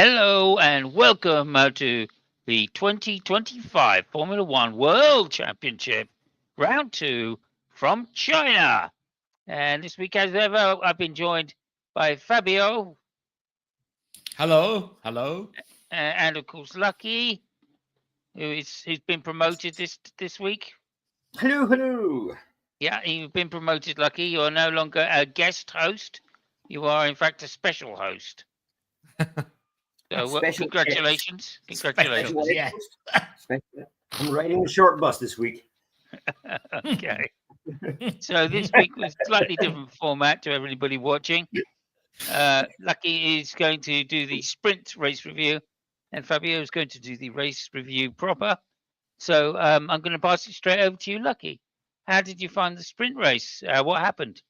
Hello and welcome to the 2025 Formula One World Championship Round 2 from China. And this week, as ever, I've been joined by Fabio. Hello. And of course, Lucky, who's been promoted this week. Hello. Yeah, you've been promoted, Lucky. You are no longer a guest host. You are, in fact, a special host. So, congratulations. Congratulations. Yeah. I'm riding the short bus this week. Okay. So this week was slightly different format to everybody watching. Lucky is going to do the sprint race review, and Fabio is going to do the race review proper. So I'm going to pass it straight over to you, Lucky. How did you find the sprint race? What happened?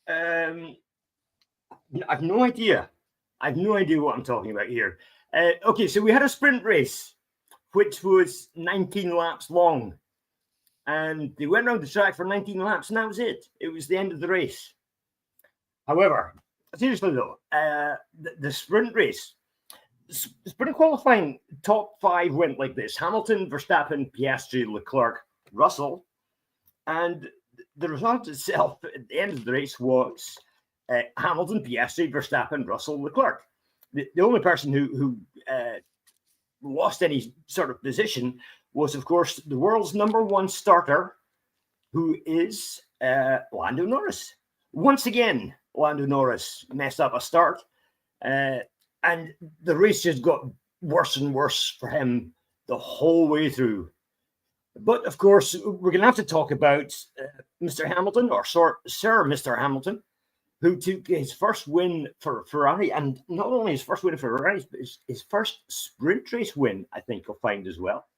I've no idea. I've no idea what I'm talking about here. Okay, so we had a sprint race, which was 19 laps long. And they went around the track for 19 laps, and that was it. It was the end of the race. However, seriously though, the sprint race, sprint qualifying, top five went like this: Hamilton, Verstappen, Piastri, Leclerc, Russell. And the result itself at the end of the race was Hamilton, Piastri, Verstappen, Russell, Leclerc. The only person who lost any sort of position was, of course, the world's number one starter, who is Lando Norris. Once again, Lando Norris messed up a start, and the race just got worse and worse for him the whole way through. But, of course, we're going to have to talk about Mr. Hamilton, or Sir Mr. Hamilton, who took his first win for Ferrari, and not only his first win for Ferrari, but his first sprint race win, I think you'll find as well.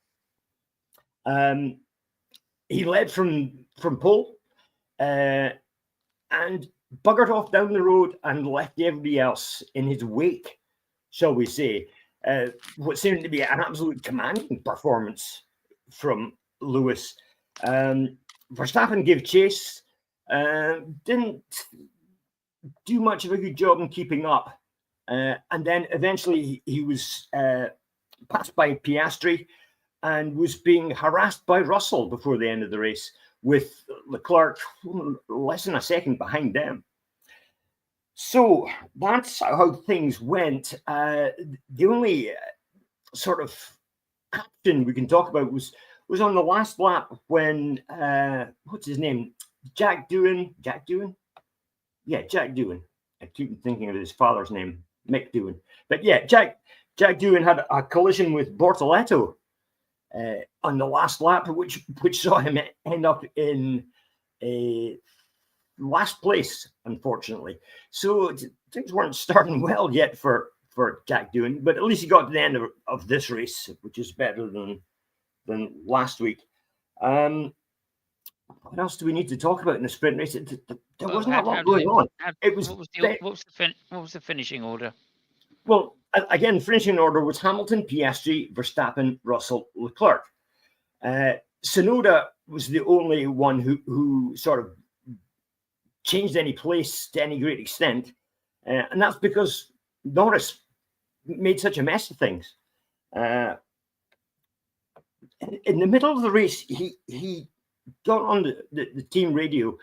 He led from pole and buggered off down the road and left everybody else in his wake, shall we say. What seemed to be an absolute commanding performance from Lewis. Verstappen gave chase, didn't do much of a good job in keeping up. And then eventually he was passed by Piastri and was being harassed by Russell before the end of the race, with Leclerc less than a second behind them. So that's how things went. The only sort of action we can talk about was on the last lap when, what's his name? Jack Doohan? Yeah, Jack Doohan. I keep thinking of his father's name, Mick Doohan. But yeah, Jack Doohan had a collision with Bortoleto on the last lap, which saw him end up in a last place, unfortunately. So things weren't starting well yet for Jack Doohan, but at least he got to the end of this race, which is better than last week. What else do we need to talk about in the sprint race? There wasn't a lot going on. What was the finishing order? Well, again, finishing order was Hamilton, Piastri, Verstappen, Russell, Leclerc. Tsunoda was the only one who sort of changed any place to any great extent, and that's because Norris made such a mess of things. In the middle of the race, he got on the team radio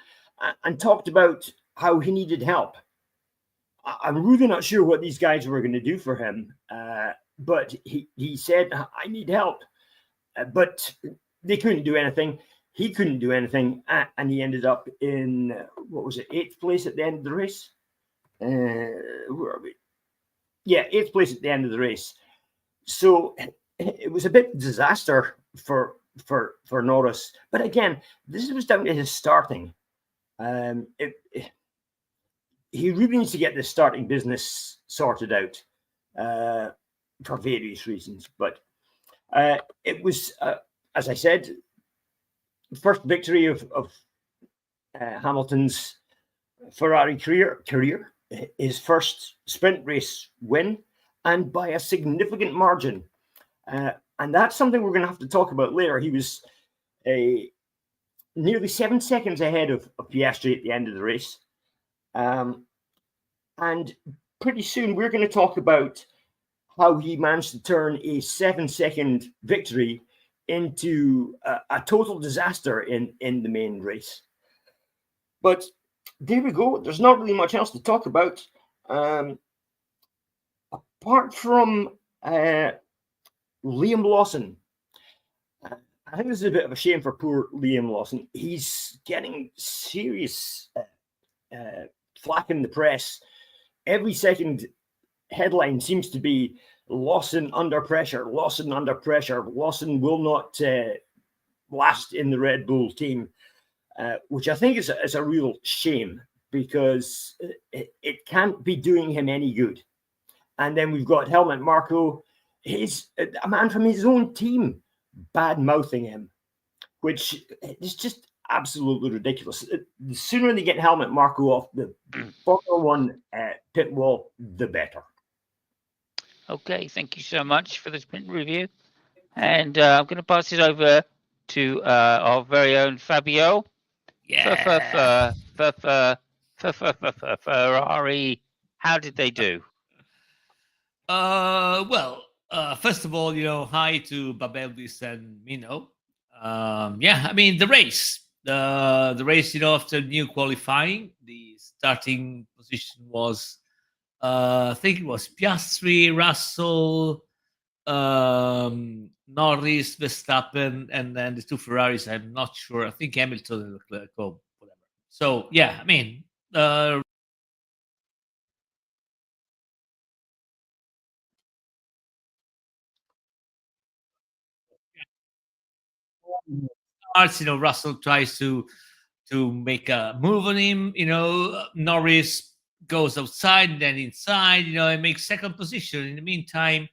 and talked about how he needed help. I'm really not sure what these guys were going to do for him, but he said, I need help. But they couldn't do anything. He couldn't do anything, and he ended up in, 8th place at the end of the race? Where are we? Yeah, 8th place at the end of the race. So it was a bit disaster for Norris. But again, this was down to his starting. He really needs to get this starting business sorted out for various reasons. But it was, as I said, first victory of Hamilton's Ferrari career, his first sprint race win, and by a significant margin. And that's something we're going to have to talk about later. He was nearly 7 seconds ahead of Piastri at the end of the race. And pretty soon we're going to talk about how he managed to turn a 7-second victory into a total disaster in the main race. But there we go. There's not really much else to talk about. Apart from Liam Lawson, I think this is a bit of a shame for poor Liam Lawson. He's getting serious flack in the press. Every second headline seems to be Lawson under pressure, Lawson under pressure. Lawson will not last in the Red Bull team, which I think is a real shame, because it can't be doing him any good. And then we've got Helmut Marko, he's a man from his own team, bad mouthing him, which is just absolutely ridiculous. The sooner they get Helmut Marko off the Formula One pit wall, the better. Okay, thank you so much for the sprint review. And I'm going to pass it over to our very own Fabio. Yeah. Ferrari, how did they do? Well, first of all, hi to Babeldis and Mino. Yeah, I mean the race. The race, after new qualifying, the starting position was, I think it was Piastri, Russell, Norris, Verstappen, and then the two Ferraris. I'm not sure. I think Hamilton and Leclerc or whatever. So yeah, I mean, Russell tries to make a move on him. Norris goes outside and then inside. And makes second position. In the meantime,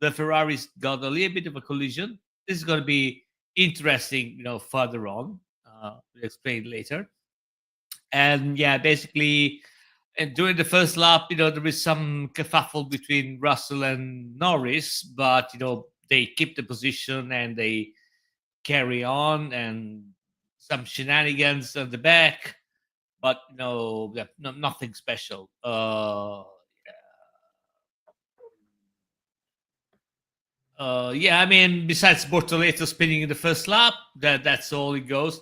the Ferraris got a little bit of a collision. This is going to be interesting. Further on, we'll explain later. And yeah, basically, and during the first lap, there is some kerfuffle between Russell and Norris, but they keep the position and they carry on, and some shenanigans at the back, but nothing special. Yeah, I mean, besides Bortoleto spinning in the first lap, that's all it goes.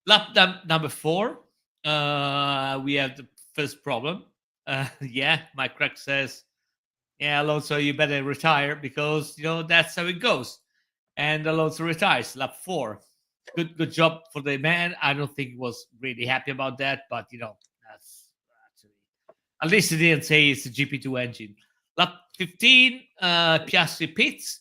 Lap number 4, we have the first problem. Yeah, Mike Crack says, yeah, Alonso, you better retire, because that's how it goes. And Alonso retires, lap 4. Good job for the man. I don't think he was really happy about that, but that's actually, at least he didn't say it's a GP2 engine. Lap 15, Piastri pits,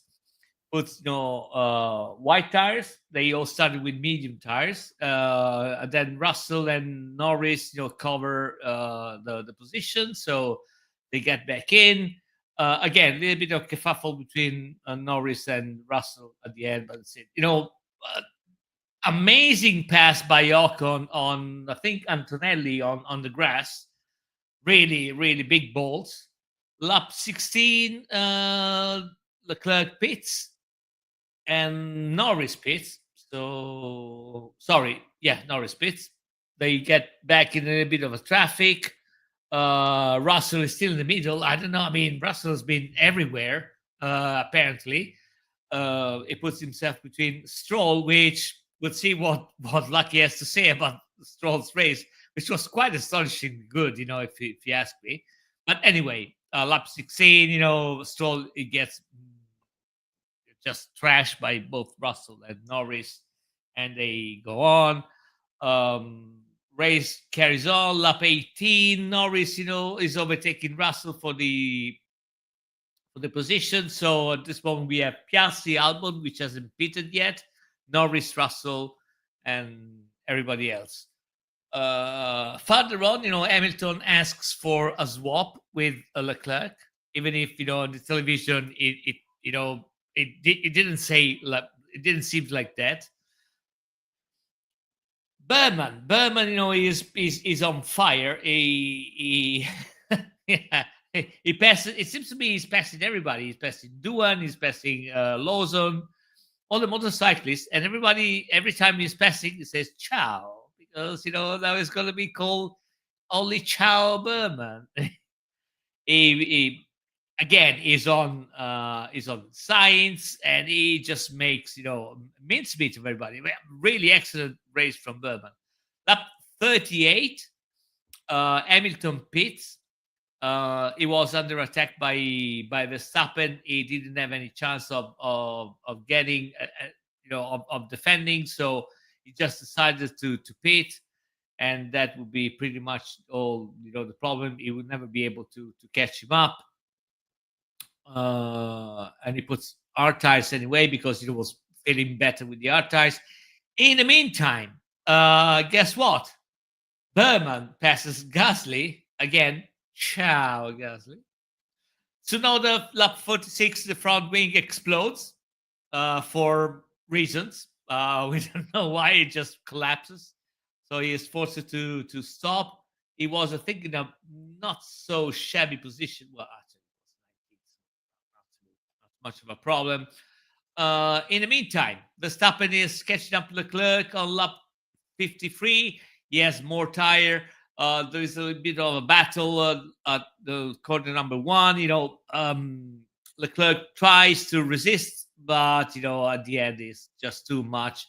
puts white tires. They all started with medium tires. And then Russell and Norris cover the position, so they get back in. Again, a little bit of kerfuffle between Norris and Russell at the end, but that's it. Amazing pass by Ocon on, I think, Antonelli on the grass. Really, really big balls. Lap 16, Leclerc pits and Norris pits. So, sorry, yeah, Norris pits. They get back in a little bit of a traffic. Russell is still in the middle. I don't know. I mean, Russell has been everywhere, apparently. He puts himself between Stroll, which we'll see what Lucky has to say about Stroll's race, which was quite astonishing good, if you ask me. But anyway, lap 16, Stroll, it gets just trashed by both Russell and Norris, and they go on. Race carries on. Lap 18, Norris, is overtaking Russell for the position. So at this moment, we have Piastri, Albon, which hasn't pitted yet, Norris, Russell, and everybody else. Further on, Hamilton asks for a swap with Leclerc, even if on the television it didn't say, like, it didn't seem like that. Berman, is on fire. He yeah, he passes. It seems to me he's passing everybody. He's passing Duan. He's passing Lawson, all the motorcyclists, and everybody. Every time he's passing, he says "Ciao," because now it's going to be called only Ciao Berman. he again is on science, and he just makes mincemeat of everybody. Really excellent race from Berman. Lap 38, Hamilton pits. He was under attack by Verstappen. He didn't have any chance of getting of defending, so he just decided to pit, and that would be pretty much all the problem. He would never be able to catch him up. And he puts hard tires anyway because he was feeling better with the hard tires. In the meantime, guess what? Berman passes Gasly again. Ciao, Gasly. Tsunoda, lap 46, the front wing explodes for reasons. We don't know why. It just collapses. So he is forced to stop. He was, I think, in a not so shabby position. Well, actually, it was not much of a problem. In the meantime, Verstappen is catching up Leclerc on lap 53. He has more tire. There is a bit of a battle at the corner number 1. Leclerc tries to resist, but at the end it's just too much.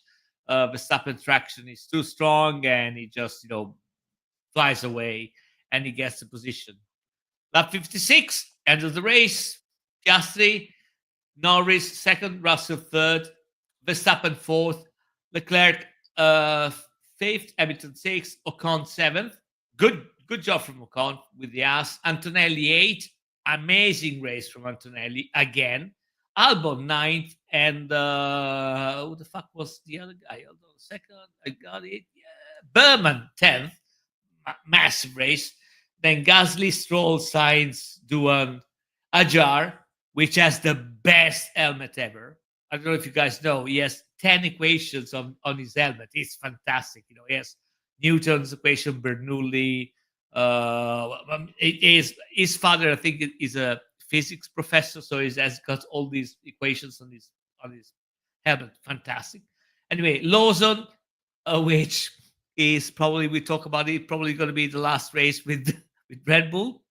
Verstappen traction is too strong, and he just flies away, and he gets the position. Lap 56, end of the race. Piastri, Norris second, Russell third, Verstappen fourth, Leclerc fifth, Hamilton sixth, Ocon seventh. Good job from Ocon with the ass. Antonelli 8th. Amazing race from Antonelli again. Albon 9th. And who the fuck was the other guy? Hold on a second. I got it. Yeah. Berman 10th. Massive race. Then Gasly, Stroll, Sainz, Doohan, Ajar, which has the best helmet ever. I don't know if you guys know. He has 10 equations on his helmet. It's fantastic. He has Newton's equation, Bernoulli. It is his father, I think, is a physics professor, so he has got all these equations on his helmet. Fantastic. Anyway, Lawson, which is probably, we talk about it, probably going to be the last race with Red Bull.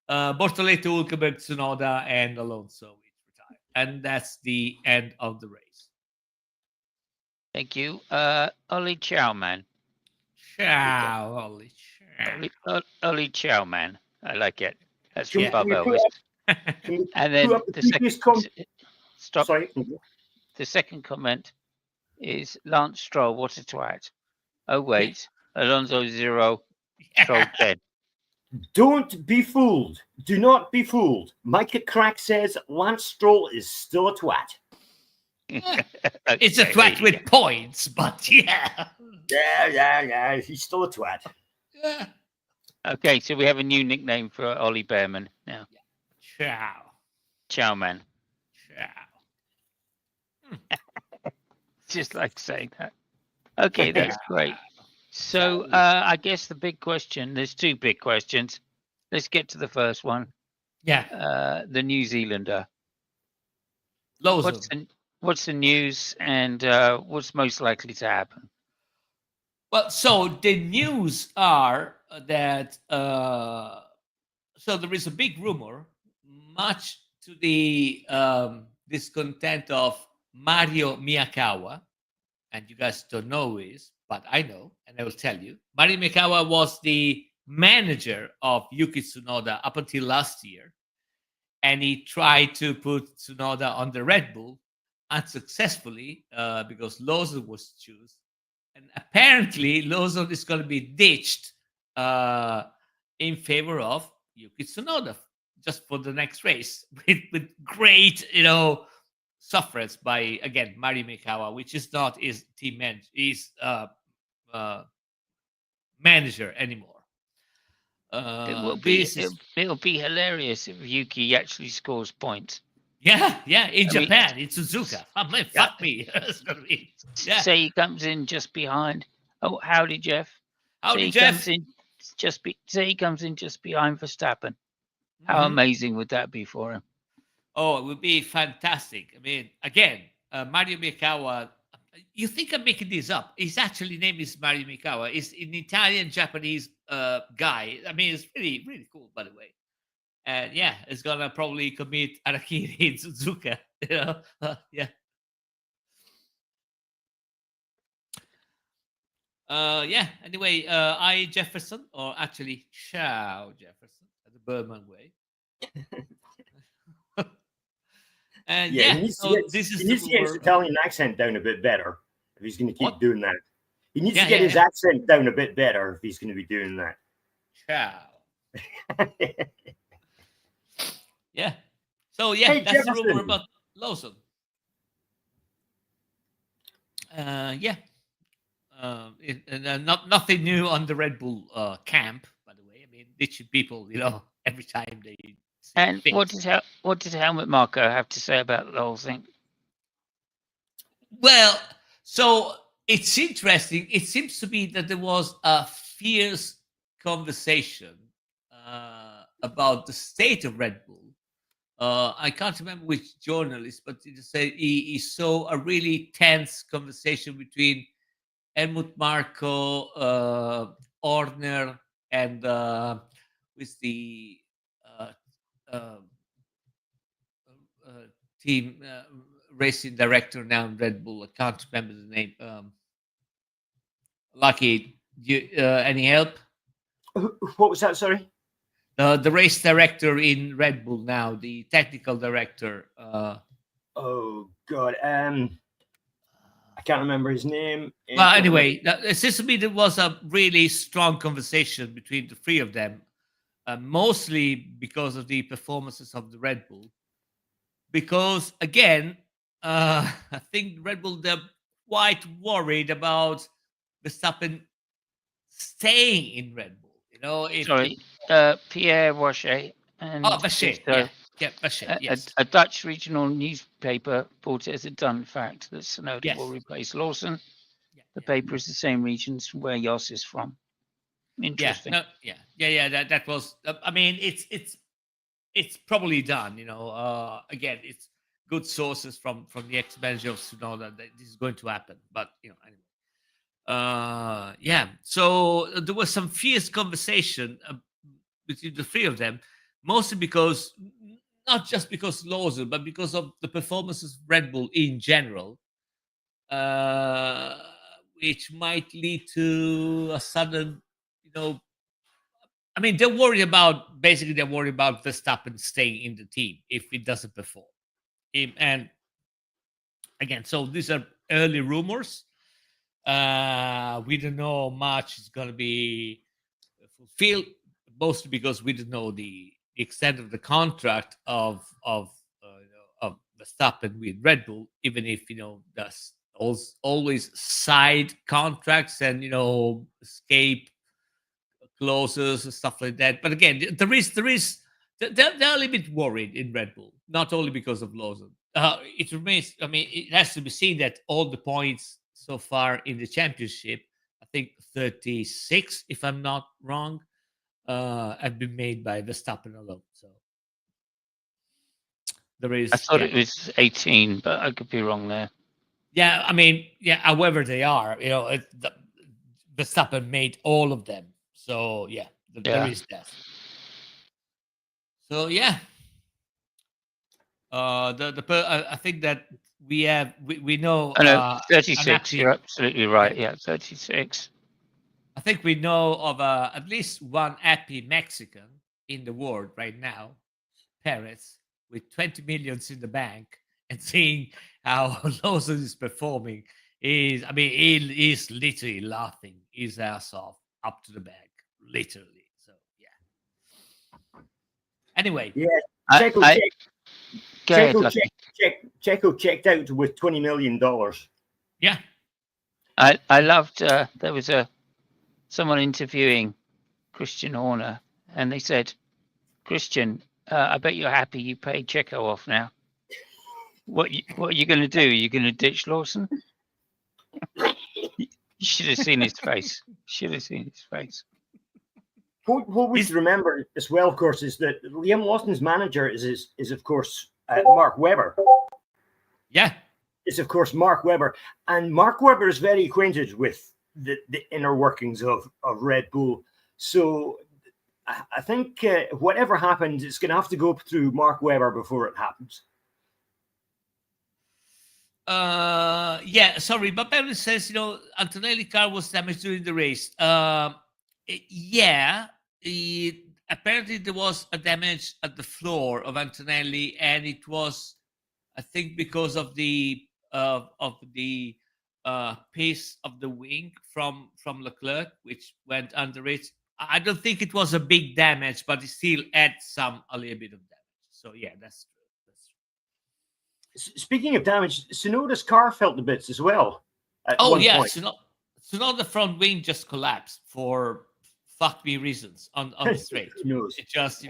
Bortoleto, Hülkenberg, Tsunoda, and Alonso retired, and that's the end of the race. Thank you, Ollie Chowman. Ciao, Ollie. Ollie Chowman. I like it. That's from Can Bob we Elvis. And then the stop. Sorry. The second comment is Lance Stroll. What a twat! Oh wait, Alonso 0, Stroll 10. Don't be fooled. Do not be fooled. Micah Crack says Lance Stroll is still a twat. It's a twat with points, but yeah. Yeah. He's still a twat. Yeah. Okay, so we have a new nickname for Ollie Behrman now. Ciao. Chowman. Ciao. Just like saying that. Okay, that's great. So I guess the big question, there's two big questions. Let's get to the first one. Yeah. The New Zealander. Lawson. What's the news, and what's most likely to happen? Well, so the news are that so there is a big rumor, much to the discontent of Mario Miyakawa, and you guys don't know who he is, but I know, and I will tell you. Mario Miyakawa was the manager of Yuki Tsunoda up until last year, and he tried to put Tsunoda on the Red Bull unsuccessfully because Lawson was chosen. And apparently, Lawson is going to be ditched in favor of Yuki Tsunoda just for the next race with great, sufferance by, again, Mario Miyakawa, which is not his team manager, his manager anymore. It'll be hilarious if Yuki actually scores points. Yeah, in Japan, in Suzuka. Fuck me. It's gonna be, Say he comes in just behind. Oh, howdy, Jeff. Howdy, Jeff. Say he comes in just behind Verstappen. How amazing would that be for him? Oh, it would be fantastic. I mean, again, Mario Miyakawa. You think I'm making this up? His actually name is Mario Miyakawa. He's an Italian-Japanese guy. I mean, it's really, really cool, by the way. And yeah, it's gonna probably commit Arakiri in Suzuka. Yeah. Yeah. Anyway, I Jefferson, or actually Chow Jefferson, the Burman way. And Yeah, yeah, he needs to so get this is he the needs to get his rumor. Italian accent down a bit better if he's going to keep What? doing that. He needs Yeah, to get yeah, his yeah. accent down a bit better if he's going to be doing that. Chow. Yeah. So yeah, Hey, that's the rumor Jefferson. about Lawson. Yeah. Nothing new on the Red Bull camp, by the way. I mean, ditching people, every time they see And fit. what did Helmut Marko have to say about the whole thing? Well, so it's interesting. It seems to be that there was a fierce conversation about the state of Red Bull. I can't remember which journalist, but he said he saw a really tense conversation between Helmut Marko, Horner, and with the uh, uh, team racing director now in Red Bull. I can't remember the name. Lucky, any help? What was that? Sorry. The race director in Red Bull now, the technical director. Oh God. I can't remember his name. Well, anyway, it seems to me there was a really strong conversation between the three of them, mostly because of the performances of the Red Bull. Because again, I think Red Bull, they're quite worried about Verstappen staying in Red Bull. Sorry, Pierre Rocher. And Vacher, Vacher, yes. A Dutch regional newspaper reported it as a done fact that Tsunoda Yes. will replace Lawson. Yeah, The paper is the same regions where Jos is from. Interesting. That was. I mean, it's probably done. Again, it's good sources from the ex-manager of Tsunoda that this is going to happen. But anyway. Yeah. So there was some fierce conversation between the three of them, mostly because not just because Lawson, but because of the performances of Red Bull in general, which might lead to a sudden, I mean, they're worried about Verstappen staying in the team if it doesn't perform. And again, so these are early rumors. We don't know how much is going to be fulfilled, mostly because we don't know the extent of the contract of Verstappen with Red Bull, even if there's always side contracts and escape clauses and stuff like that. But again, they're a little bit worried in Red Bull, not only because of Lawson. It remains. I mean, it has to be seen that all the points so far in the championship, I think 36, if I'm not wrong, have been made by Verstappen alone. So there is. I thought it was 18, but I could be wrong there. Yeah, I mean, however they are, Verstappen made all of them. So there is that. So yeah. I think that we know. Oh, no, 36. You're absolutely right. Yeah, 36. I think we know of at least one happy Mexican in the world right now, Perez, with 20 millions in the bank, and seeing how Lawson is performing. He is literally laughing his ass off up to the bank, literally. So yeah. Anyway, yeah, Checo checked out with $20 million. Yeah, I loved. There was someone interviewing Christian Horner, and they said, "Christian, I bet you're happy you paid Checo off now. What are you going to do? Are you going to ditch Lawson?" You should have seen his face. What we should remember as well, of course, is that Liam Lawson's manager is of course Mark Webber. Yeah, it's of course Mark Webber, and Mark Webber is very acquainted with the inner workings of Red Bull. So I think whatever happens, it's going to have to go through Mark Webber before it happens. Yeah, sorry, but Beverly says, Antonelli car was damaged during the race. Yeah, apparently there was a damage at the floor of Antonelli, and it was, I think, because of the pace of the wing from Leclerc, which went under it. I don't think it was a big damage, but it still had a little bit of damage. So yeah, that's true. Speaking of damage, Tsunoda's car felt the bits as well. Oh yeah, Tsunoda front wing just collapsed for fuck me reasons on the straight. It just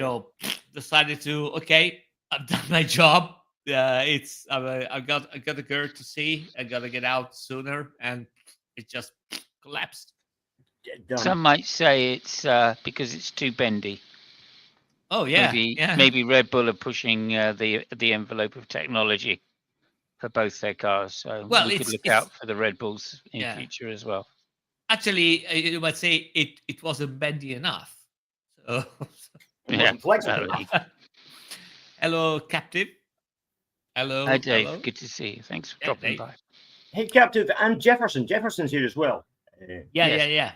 decided to, okay, I've done my job. It's I got a girl to see. I gotta get out sooner, and it just collapsed. Some might say it's because it's too bendy. Oh yeah, maybe Red Bull are pushing the envelope of technology for both their cars. So we could look out for the Red Bulls in future as well. Actually, you might say it wasn't bendy enough. So it wasn't flexible enough. Hello, Captive. Hello. Hi, Dave. Hello. Good to see you. Thanks for dropping by. Hey, Captive, and Jefferson. Jefferson's here as well. Yeah.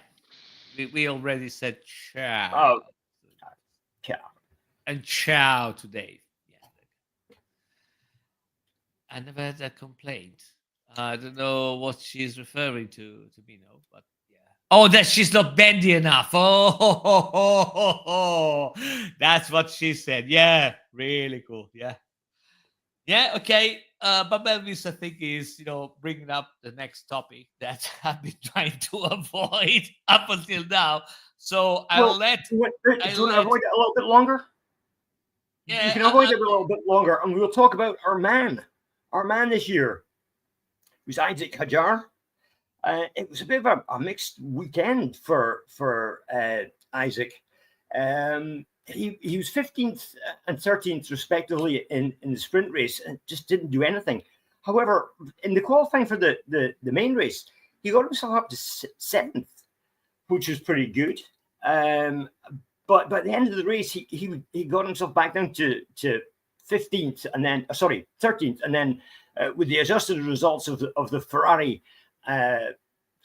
We already said ciao. Oh, ciao. And ciao to Dave. Yeah. I never had that complaint. I don't know what she's referring to me now, but yeah. Oh, that she's not bendy enough. Oh, that's what she said. Yeah, really cool. Yeah. Yeah, okay. But Melvis, I think, is, bringing up the next topic that I've been trying to avoid up until now. So Do you want to avoid it a little bit longer? Yeah, you can avoid it a little bit longer, and we'll talk about our man this year, who's Isaac Hadjar. It was a bit of a mixed weekend for Isaac. He was 15th and 13th respectively in the sprint race, and just didn't do anything. However, in the qualifying for the main race, he got himself up to 7th, which was pretty good. But by the end of the race, he got himself back down to 15th, and then 13th, and then with the adjusted results of the Ferrari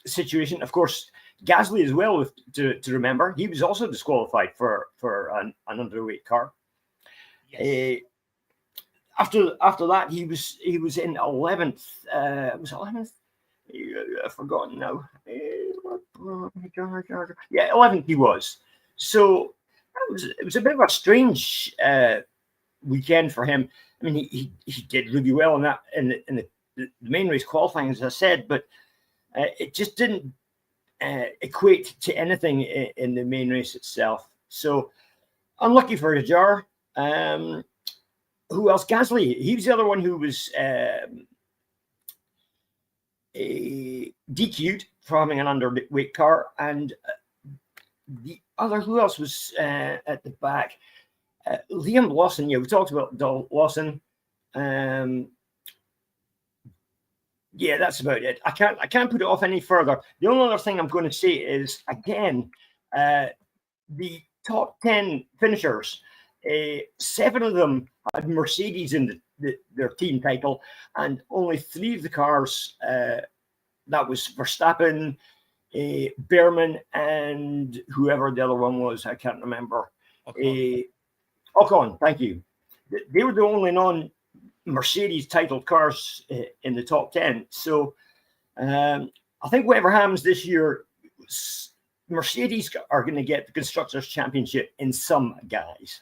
situation, of course, Gasly as well. To remember, he was also disqualified for an underweight car. Yes. After that, he was in 11th. Was 11th? I've forgotten now. Yeah, 11th he was. So it was a bit of a strange weekend for him. I mean, he did really well in that in the main race qualifying, as I said, but it just didn't equate to anything in the main race itself. So unlucky for Hadjar. Who else? Gasly. He was the other one who was DQ'd for having an underweight car, and the other, who else was at the back? Liam Lawson. Yeah, we talked about Lawson. Yeah, that's about it. I can't put it off any further. The only other thing I'm going to say is, again, the top 10 finishers, 7 of them had Mercedes in their team title, and only 3 of the cars, that was Verstappen, Behrman, and whoever the other one was, I can't remember. Ocon, thank you. They were the only non-Mercedes titled cars in the top 10. So I think whatever happens this year, Mercedes are going to get the Constructors' Championship in some guise.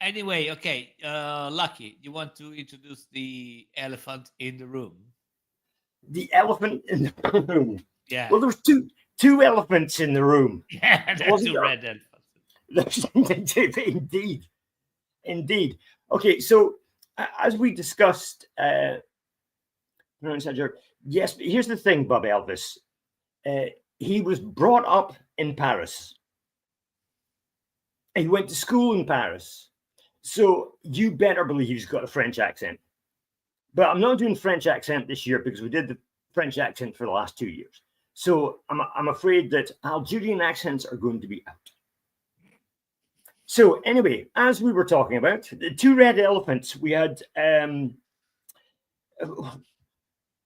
Anyway, okay, Lucky, you want to introduce the elephant in the room? The elephant in the room. Yeah. Well, there was two elephants in the room. Yeah, there's 2 red elephants. Indeed. Okay, so as we discussed, yes, but here's the thing, Bob Elvis. He was brought up in Paris. He went to school in Paris. So you better believe he's got a French accent. But I'm not doing French accent this year because we did the French accent for the last 2 years. So I'm afraid that Algerian accents are going to be out. So anyway, as we were talking about the two red elephants, we had.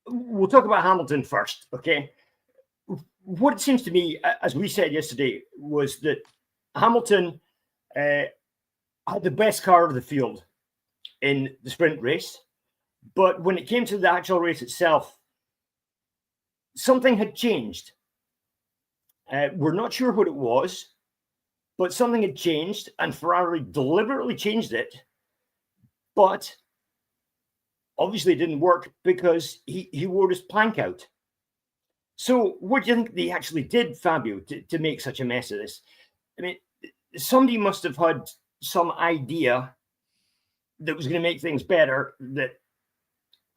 We'll talk about Hamilton first, okay? What it seems to me, as we said yesterday, was that Hamilton had the best car of the field in the sprint race, but when it came to the actual race itself, something had changed. We're not sure what it was, but something had changed, and Ferrari deliberately changed it, but obviously it didn't work because he wore his plank out. So what do you think they actually did, Fabio, to make such a mess of this? I mean, somebody must have had some idea that was going to make things better that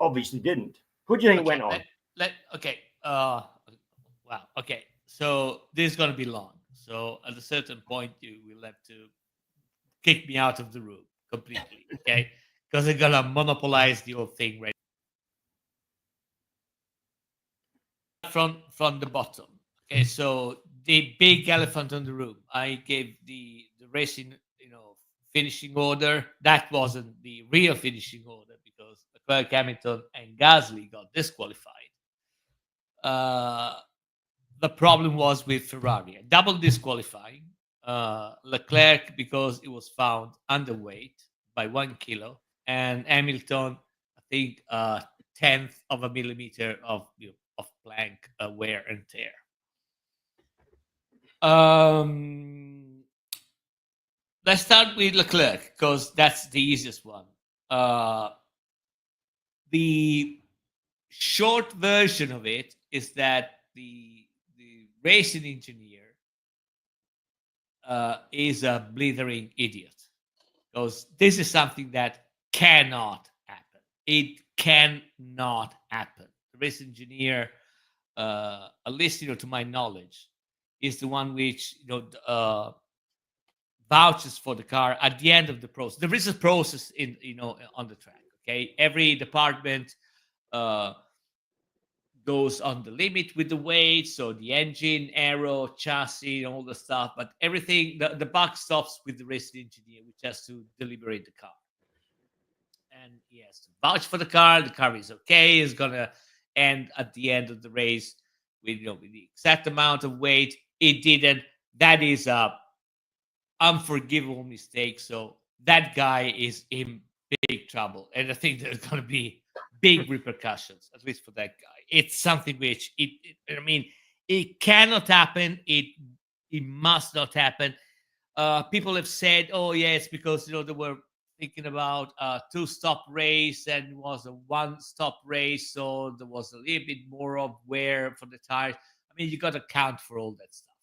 obviously didn't. What do you think went on? Wow. Okay. So this is going to be long. So at a certain point, you will have to kick me out of the room completely. Okay. Because they're going to monopolize the whole thing right from the bottom. Okay. So the big elephant in the room, I gave the racing, finishing order. That wasn't the real finishing order because Leclerc, Hamilton, and Gasly got disqualified. The problem was with Ferrari, double disqualifying. Leclerc because it was found underweight by 1 kilo, and Hamilton, I think, 1/10 of a millimeter of plank wear and tear. Let's start with Leclerc because that's the easiest one. The short version of it is that the racing engineer is a blithering idiot because this is something that cannot happen. It cannot happen. The racing engineer, at least to my knowledge, is the one which vouches for the car at the end of the process. There is a process on the track. Okay, every department goes on the limit with the weight, so the engine, aero, chassis, all the stuff. But everything, the buck stops with the racing engineer, which has to deliberate the car, and he has to vouch for the car. The car is okay. It's gonna end at the end of the race with with the exact amount of weight. It didn't. That is a unforgivable mistake. So that guy is in big trouble, and I think there's going to be big repercussions, at least for that guy. It's something which it cannot happen. It must not happen. People have said, "Oh, yeah, it's because they were thinking about a 2-stop race and it was a 1-stop race, so there was a little bit more of wear for the tires." I mean, you got to count for all that stuff.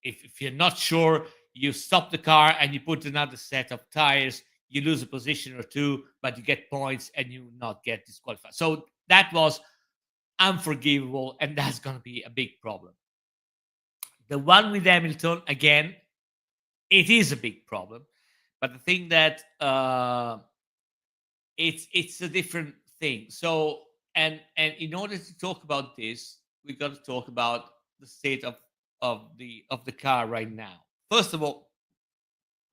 If you're not sure, you stop the car and you put another set of tires, you lose a position or two, but you get points and you not get disqualified. So that was unforgivable, and that's going to be a big problem. The one with Hamilton, again, it is a big problem, but the thing that it's a different thing. So and in order to talk about this, we got to talk about the state of the car right now. First of all,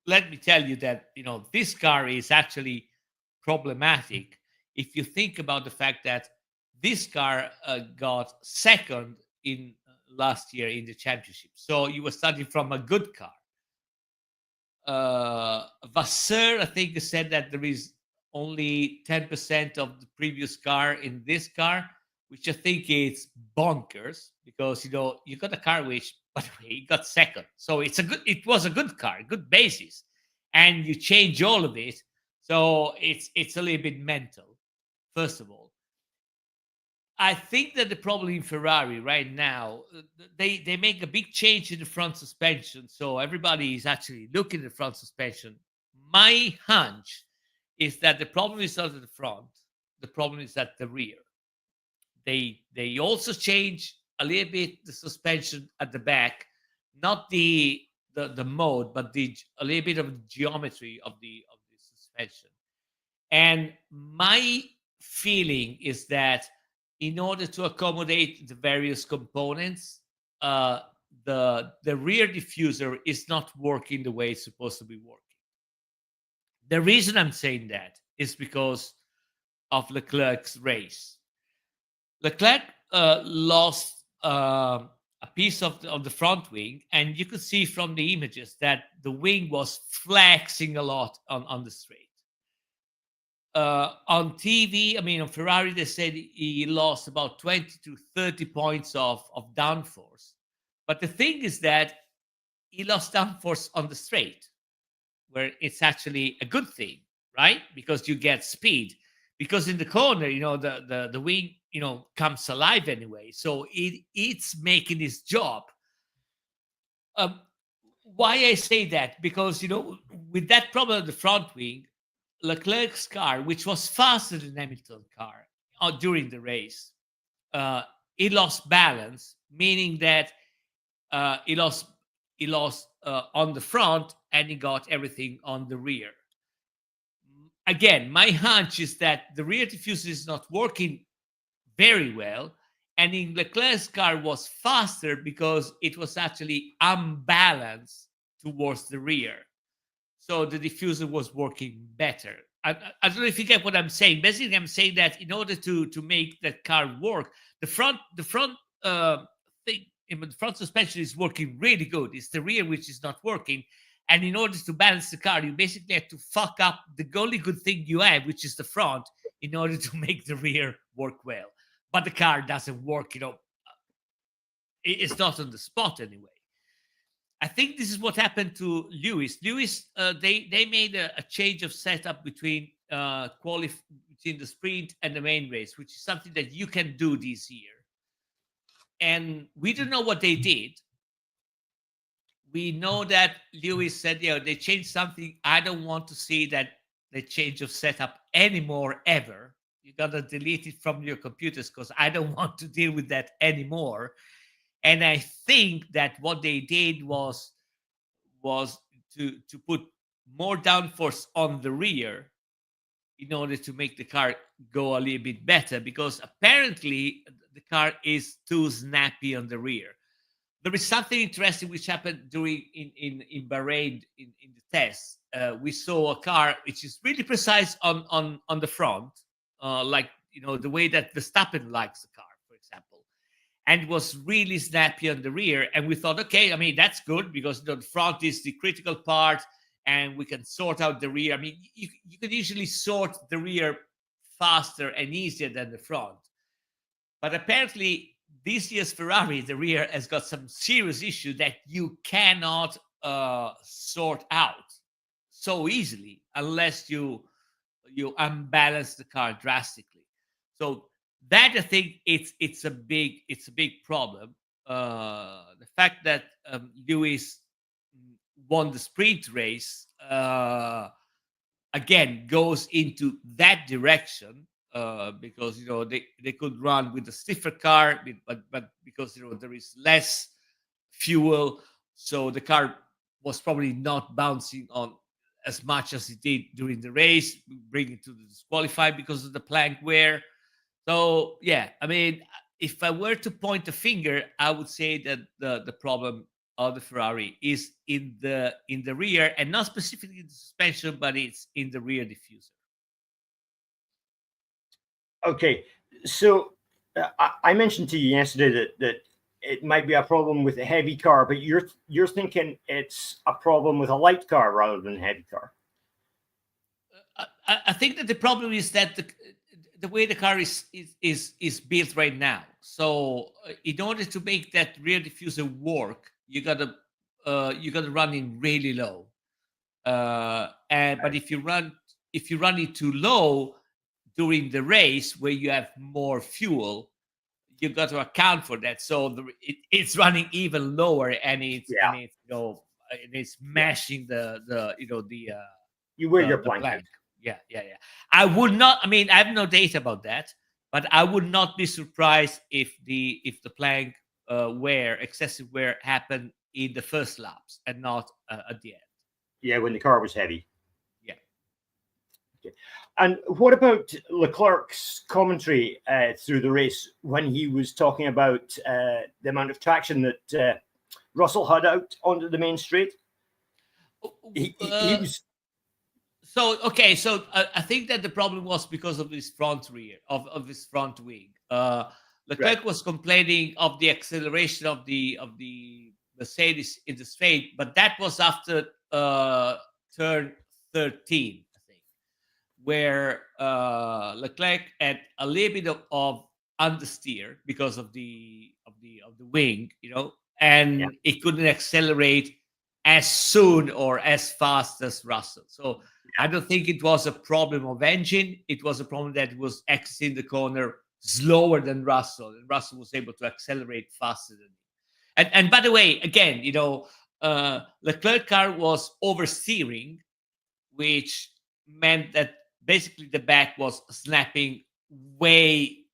let me tell you that this car is actually problematic if you think about the fact that this car got second in last year in the championship. So you were starting from a good car. Vasseur, I think, said that there is only 10% of the previous car in this car, which I think is bonkers because you got a car which, by the way, got second, so it was a good car, good basis, and you change all of it, so it's a little bit mental. First of all, I think that the problem in Ferrari right now, they make a big change in the front suspension, so everybody is actually looking at the front suspension. My hunch is that the problem is not at the front, the problem is at the rear. They also change a little bit the suspension at the back, not the mode, but a little bit of the geometry of the suspension. And my feeling is that in order to accommodate the various components, the rear diffuser is not working the way it's supposed to be working. The reason I'm saying that is because of Leclerc's race. Leclerc lost a piece of the front wing, and you could see from the images that the wing was flexing a lot on the straight. On TV, I mean, on Ferrari, they said he lost about 20 to 30 points of downforce. But the thing is that he lost downforce on the straight, where it's actually a good thing, right? Because you get speed. Because in the corner, the wing, comes alive anyway. So it's making its job. Why I say that? Because, with that problem of the front wing, Leclerc's car, which was faster than Hamilton's car during the race, he lost balance, meaning that he lost on the front and he got everything on the rear. Again, my hunch is that the rear diffuser is not working very well, and in Leclerc's car was faster because it was actually unbalanced towards the rear. So the diffuser was working better. I don't know if you get what I'm saying. Basically, I'm saying that in order to make that car work, the front thing, the front suspension is working really good. It's the rear which is not working. And in order to balance the car, you basically have to fuck up the only good thing you have, which is the front, in order to make the rear work well. But the car doesn't work, it's not on the spot anyway. I think this is what happened to Lewis. Lewis, they made a change of setup between between the sprint and the main race, which is something that you can do this year. And we don't know what they did. We know that Lewis said, they changed something. I don't want to see that the change of setup anymore, ever. You got to delete it from your computers because I don't want to deal with that anymore. And I think that what they did was to put more downforce on the rear in order to make the car go a little bit better, because apparently the car is too snappy on the rear. There is something interesting which happened during in Bahrain in the test. We saw a car which is really precise on the front, like the way that Verstappen likes the car, for example, and was really snappy on the rear. And we thought, okay, I mean that's good because the front is the critical part, and we can sort out the rear. I mean, you can usually sort the rear faster and easier than the front, but apparently this year's Ferrari, the rear has got some serious issue that you cannot sort out so easily unless you unbalance the car drastically. So that, I think, it's a big problem. The fact that Lewis won the sprint race again goes into that direction. Because they could run with a stiffer car, but because there is less fuel, so the car was probably not bouncing on as much as it did during the race, bringing it to the disqualified because of the plank wear. So yeah, I mean, if I were to point a finger, I would say that the problem of the Ferrari is in the rear, and not specifically the suspension, but it's in the rear diffuser. Okay, so I mentioned to you yesterday that it might be a problem with a heavy car, but you're thinking it's a problem with a light car rather than a heavy car. I think that the problem is that the way the car is built right now. So in order to make that rear diffuser work, you gotta run it really low. But if you run it too low during the race where you have more fuel, you got to account for that. So it's running even lower, and it's mashing you wear your plank. Yeah. I would not. I mean, I have no data about that, but I would not be surprised if the plank excessive wear happened in the first laps and not at the end. Yeah, when the car was heavy. Yeah. Okay. And what about Leclerc's commentary through the race when he was talking about the amount of traction that Russell had out onto the main straight. He was. So okay, so I think that the problem was because of his front rear of his front wing. Leclerc was complaining of the acceleration of the Mercedes in the straight, but that was after turn 13, I think, where Leclerc had a little bit of understeer because of the wing, and it couldn't accelerate as soon or as fast as Russell. So I don't think it was a problem of engine. It was a problem that was exiting the corner slower than Russell, and Russell was able to accelerate faster than him. And by the way, again, Leclerc car was oversteering, which meant that basically the back was snapping way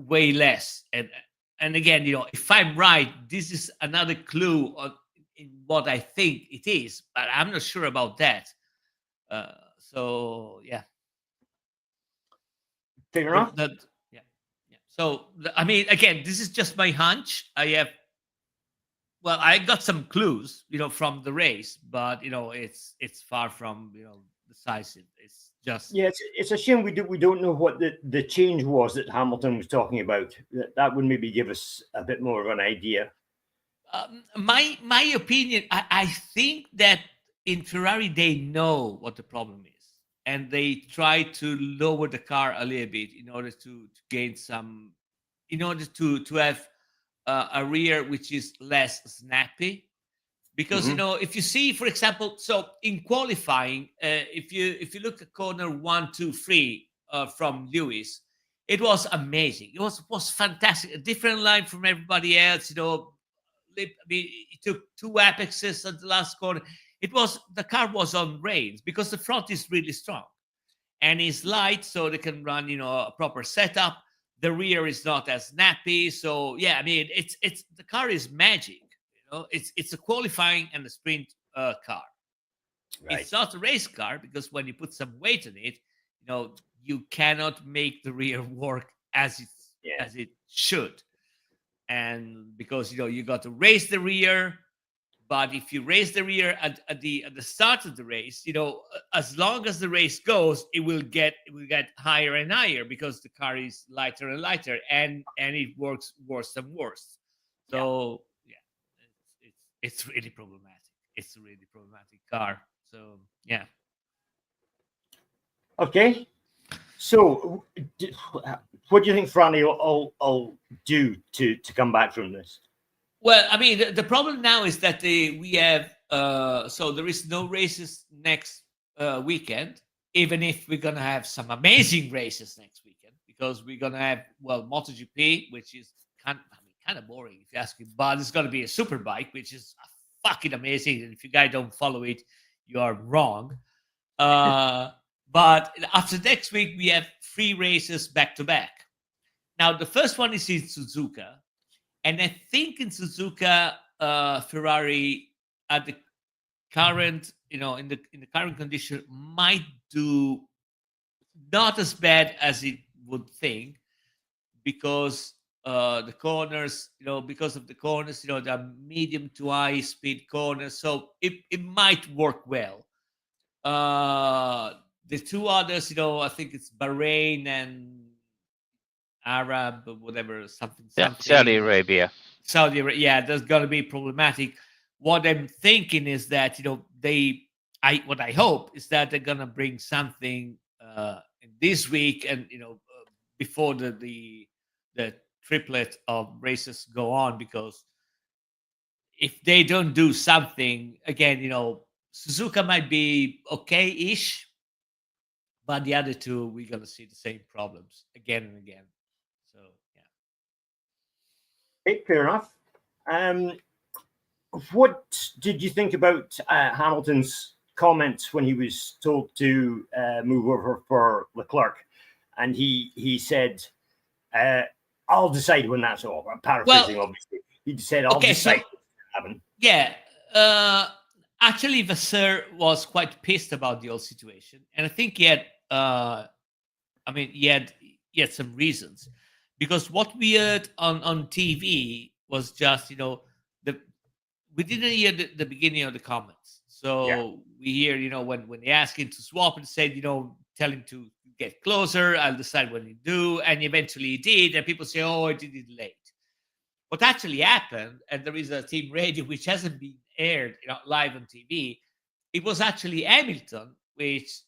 less. And again, if I'm right, this is another clue in what I think it is, but I'm not sure about that. So yeah, Fair enough. Yeah. So I mean, again, this is just my hunch. I got some clues, from the race, but it's far from decisive. It's just it's a shame we don't know what the change was that Hamilton was talking about. That would maybe give us a bit more of an idea. My opinion, I think that in Ferrari they know what the problem is, and they try to lower the car a little bit in order to gain some, in order to have a rear which is less snappy. Because if you see, for example, so in qualifying, if you look at corner 1, 2, 3 from Lewis, it was amazing. It was fantastic. A different line from everybody else. I mean, it took 2 apexes at the last corner. The car was on rails because the front is really strong and is light, so they can run a proper setup. The rear is not as snappy, so yeah, I mean, it's the car is magic. It's a qualifying and a sprint car. Right. It's not a race car because when you put some weight on it, you cannot make the rear work as it should. And because you got to raise the rear, but if you raise the rear at the start of the race, as long as the race goes, it will get higher and higher because the car is lighter and lighter, and it works worse and worse. So it's really problematic. It's a really problematic car. So yeah. Okay. So, what do you think Franny will do to come back from this? Well, I mean, the problem now is that we have so there is no races next weekend, even if we're gonna have some amazing races next weekend, because we're gonna have MotoGP, which is kind of boring if you ask me, but it's gonna be a superbike, which is fucking amazing. And if you guys don't follow it, you are wrong. But after next week, we have 3 races back to back. Now, the first one is in Suzuka. And I think in Suzuka, Ferrari at the current, in the current condition, might do not as bad as it would think, because the corners, because of the corners, they're medium to high speed corners, so it might work well. The 2 others, I think it's Bahrain and Arab, whatever, something. Saudi Arabia. Yeah, that's gonna be problematic. What I'm thinking is that what I hope is that they're gonna bring something this week, and before the triplet of races go on, because if they don't do something again, Suzuka might be okay-ish, but the other 2, we're gonna see the same problems again and again. So yeah. Okay, fair enough. What did you think about Hamilton's comments when he was told to move over for Leclerc, and he said, "I'll decide when that's over." I'm paraphrasing, obviously. He said, "I'll decide." Yeah. Actually, Vasseur was quite pissed about the whole situation, and I think he had, he had some reasons, because what we heard on TV was just, we didn't hear the beginning of the comments. So we hear, when they ask him to swap and said, tell him to get closer, I'll decide when you do. And eventually he did. And people say, oh, I did it late. What actually happened, and there is a team radio which hasn't been aired live on TV, it was actually Hamilton which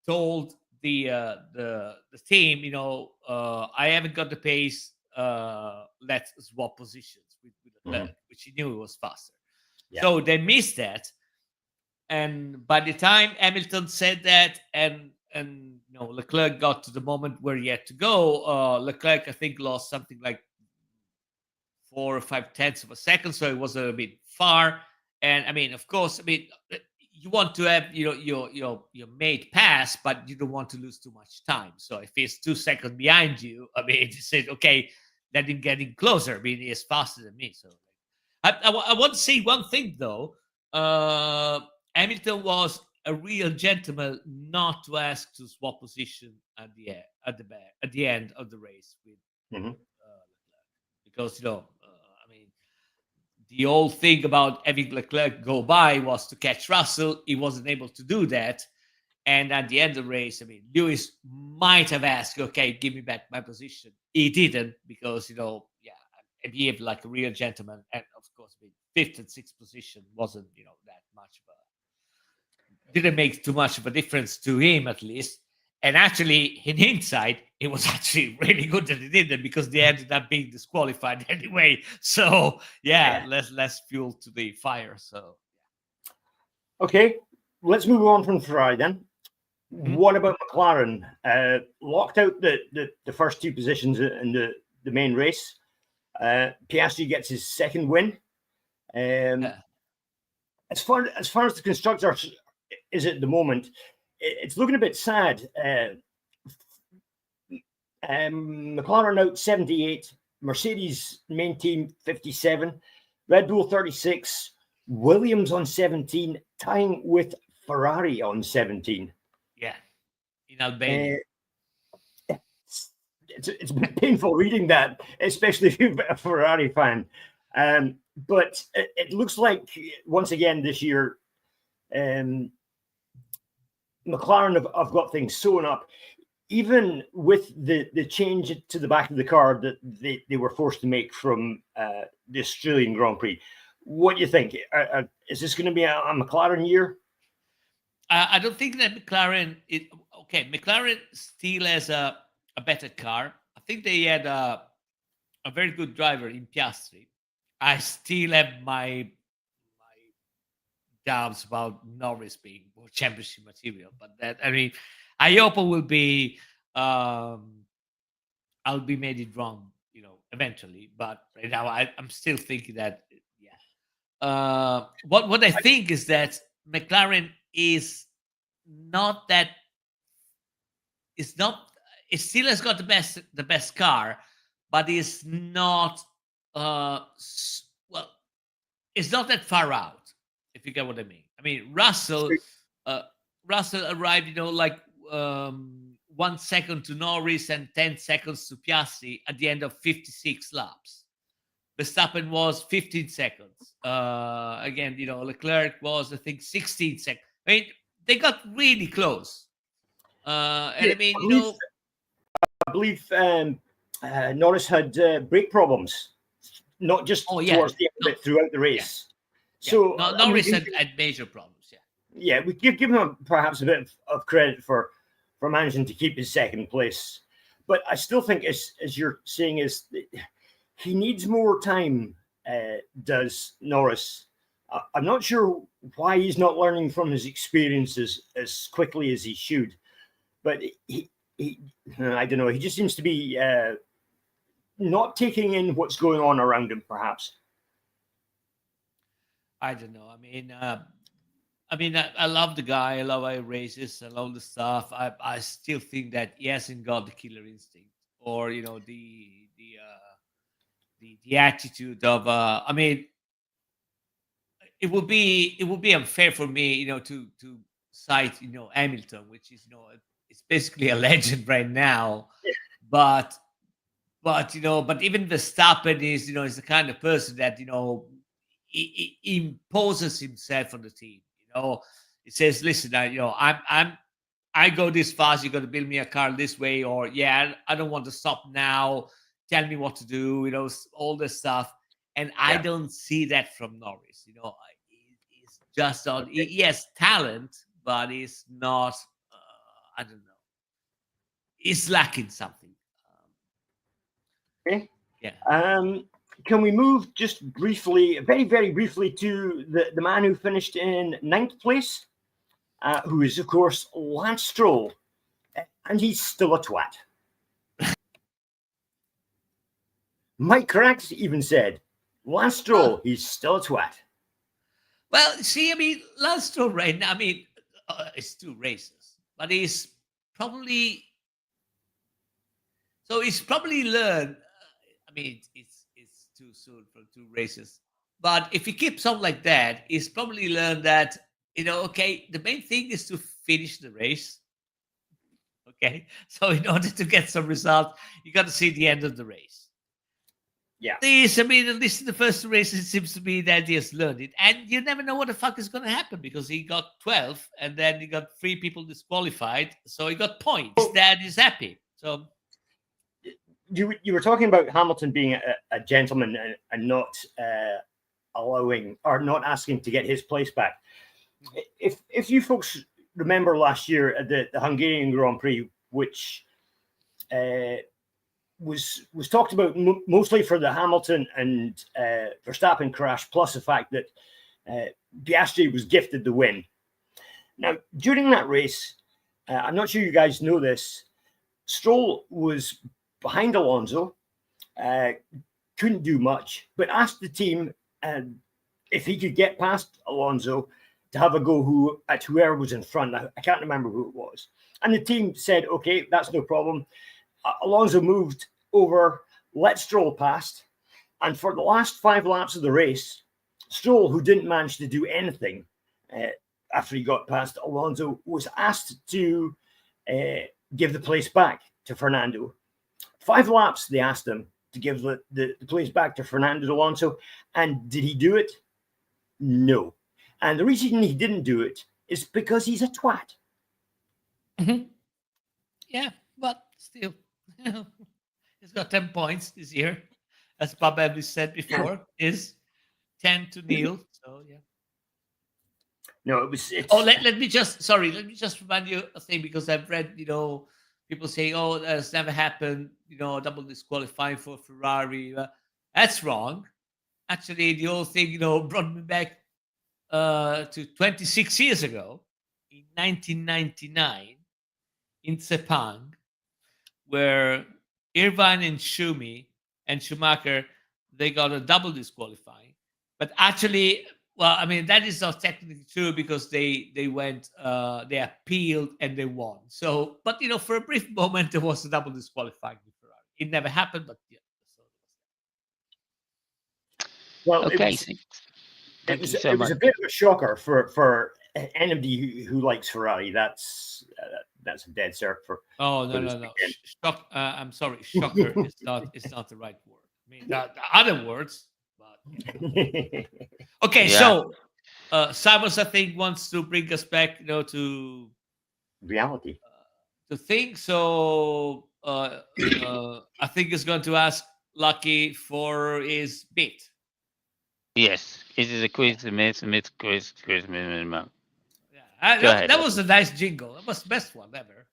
told the team, I haven't got the pace, let's swap positions with Leclerc, which he knew he was faster. Yeah. So they missed that. And by the time Hamilton said that, and Leclerc got to the moment where he had to go, Leclerc, I think, lost something like 4 or 5 tenths of a second, so it was a bit far. And I mean, of course, you want to have your mate pass, but you don't want to lose too much time. So if he's 2 seconds behind you, you said, okay, let him get in closer. He is faster than me. So I want to say one thing though. Hamilton was a real gentleman not to ask to swap position at the end of the race with because the whole thing about having Leclerc go by was to catch Russell. He wasn't able to do that. And at the end of the race, Lewis might have asked, okay, give me back my position. He didn't because, he behaved like a real gentleman. And of course, 5th and 6th position wasn't, that much of didn't make too much of a difference to him, at least. And actually, in hindsight, it was actually really good that he didn't because they ended up being disqualified anyway. So, less fuel to the fire. So, okay, let's move on from Ferrari then. What about McLaren? Locked out the first 2 positions in the main race. Piastri gets his 2nd win. As far as the constructors is at the moment, it's looking a bit sad. McLaren out 78, Mercedes main team 57, Red Bull 36, Williams on 17, tying with Ferrari on 17. Yeah, in Albania. It's painful reading that, especially if you're a Ferrari fan. But it looks like once again this year, McLaren have got things sewn up, even with the change to the back of the car that they were forced to make from the Australian Grand Prix. What do you think? Is this going to be a McLaren year? I don't think that McLaren McLaren still has a better car. I think they had a very good driver in Piastri. I still have my doubts about Norris being more championship material, but I hope it will be. I'll be made it wrong, eventually. But right now, I'm still thinking that. What I think is that McLaren is not that. It's not. It still has got the best car, but it's not. It's not that far out. If you get what I mean. Russell arrived, 1 second to Norris and 10 seconds to Piastri at the end of 56 laps. Verstappen was 15 seconds. Again, Leclerc was, I think, 16 seconds. They got really close. I believe Norris had brake problems, not just towards the end, but throughout the race. Yeah. So Norris had major problems. Yeah, we give him perhaps a bit of credit for managing to keep his 2nd place, but I still think, as you're saying, is he needs more time. Does Norris? I'm not sure why he's not learning from his experiences as quickly as he should, but he I don't know. He just seems to be not taking in what's going on around him, perhaps. I don't know. I love the guy. I love how he races and all the stuff. I still think that he hasn't got the killer instinct, or the attitude of. It would be unfair for me, to cite Hamilton, which is it's basically a legend right now, but even Verstappen is is the kind of person that he imposes himself on the team. He says, "Listen, I go this fast. You got to build me a car this way, or I don't want to stop now. Tell me what to do. All this stuff." And I don't see that from Norris. He's just not. He has talent, but he's not. I don't know. He's lacking something. Okay. Yeah. Can we move just briefly, very, very briefly, to the man who finished in 9th place, who is, of course, Lance Stroll, and he's still a twat. Mike Crax even said, Lance Stroll, he's still a twat. Well, see, Lance Stroll, right now, it's 2 races, but he's probably learned. It's too soon for 2 races, but if he keeps on like that, he's probably learned that okay, the main thing is to finish the race. Okay, so in order to get some results, you got to see the end of the race. Yeah. At least in the first race, it seems to be that he has learned it. And you never know what the fuck is going to happen, because he got 12 and then he got 3 people disqualified. So he got points. Dad is happy. So you were talking about Hamilton being a gentleman and not allowing or not asking to get his place back. If you folks remember last year at the Hungarian Grand Prix, which was talked about mostly for the Hamilton and Verstappen crash, plus the fact that Piastri was gifted the win. Now, during that race, I'm not sure you guys know this, Stroll was behind Alonso, couldn't do much, but asked the team if he could get past Alonso to have a go at whoever was in front. I can't remember who it was. And the team said, okay, that's no problem. Alonso moved over, let Stroll past. And for the last 5 laps of the race, Stroll, who didn't manage to do anything after he got past Alonso, was asked to give the place back to Fernando. 5 laps, they asked him to give the place back to Fernando Alonso. And did he do it? No. And the reason he didn't do it is because he's a twat. Mm-hmm. Yeah, but still, he's got 10 points this year. As Bob Evans said before, is 10-0. So, yeah. No, it's let me just remind you a thing, because I've read, people saying, oh, that's never happened, double disqualifying for Ferrari. That's wrong. Actually, the whole thing, brought me back to 26 years ago, in 1999, in Sepang, where Irvine and Schumacher, they got a double disqualifying. But actually, that is not technically true, because they went, they appealed and they won. So, but for a brief moment, there was a double disqualifying with Ferrari. It never happened, but yeah. Well, okay. It was a bit of a shocker for anybody who likes Ferrari. That's a dead cert for. Oh no. I'm sorry, shocker is not the right word. The other words, but okay. Yeah. So Simons, I think, wants to bring us back, to reality. To think. So I think he's going to ask Lucky for his bit. Yes, it is a quiz, a myth, quiz. Yeah, that was a nice jingle. That was the best one ever.